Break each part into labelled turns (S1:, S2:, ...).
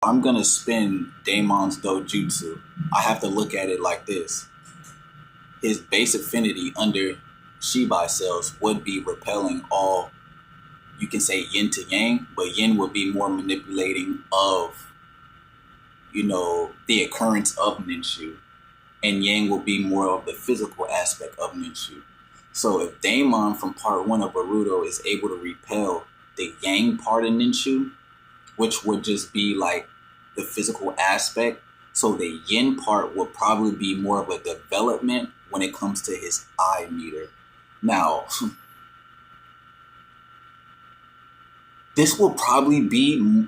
S1: I'm gonna spin Daemon's dojutsu, I have to look at it like this. His base affinity under Shibai cells would be repelling all, you can say yin to yang, but yin would be more manipulating of, the occurrence of Ninshu, and yang will be more of the physical aspect of Ninshu. So if Daemon from part one of Boruto is able to repel the yang part of Ninshu, which would just be like the physical aspect, so the yin part will probably be more of a development when it comes to his eye meter. Now, this will probably be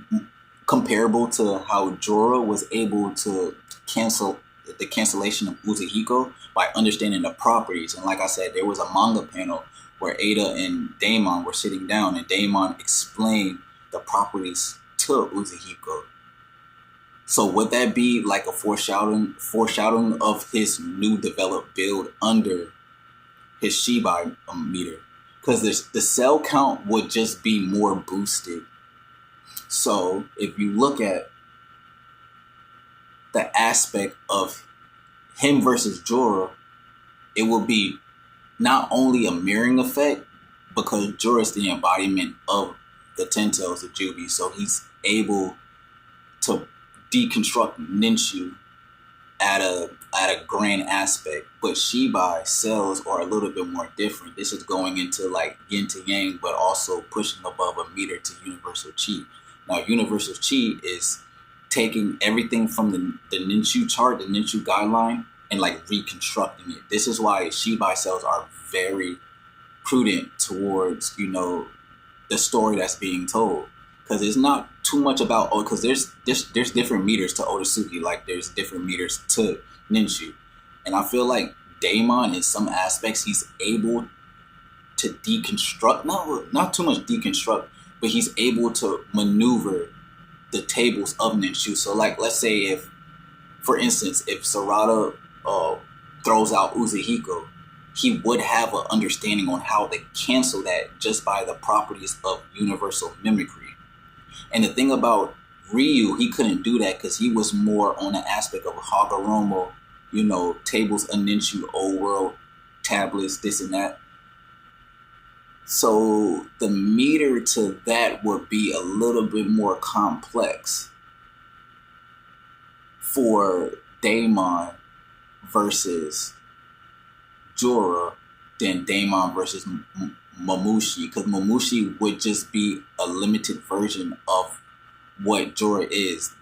S1: comparable to how JURA was able to cancel the cancellation of Uzuhiko by understanding the properties. And like I said, there was a manga panel where Ada and Daemon were sitting down, and Daemon explained the properties to Uzuhiko. So would that be like a foreshadowing of his new developed build under his Shibai meter? Because the cell count would just be more boosted. So if you look at the aspect of him versus JURA, it will be not only a mirroring effect, because JURA is the embodiment of the Ten Tails of Jubi, so he's able to deconstruct Ninshu at a grand aspect. But Shibai cells are a little bit more different. This is going into like yin to yang, but also pushing above a meter to universal chi. Now, universal chi is taking everything from the Ninshu chart, the Ninshu guideline, and like reconstructing it. This is why Shibai cells are very prudent towards, the story that's being told. Because it's not too much about, because there's different meters to ohtousuki, like there's different meters to Ninshu. And I feel like Daemon, in some aspects, he's able to deconstruct, not too much deconstruct, but he's able to maneuver the tables of Ninshu. So like, let's say if, for instance, if Sarada throws out Uzuhiko, he would have an understanding on how to cancel that just by the properties of universal mimicry. And the thing about Ryu, he couldn't do that because he was more on the aspect of Hagoromo, tables of Ninshu, old world, tablets, this and that. So the meter to that would be a little bit more complex for Daemon versus JURA than Daemon versus Mamushi, because Mamushi would just be a limited version of what JURA is.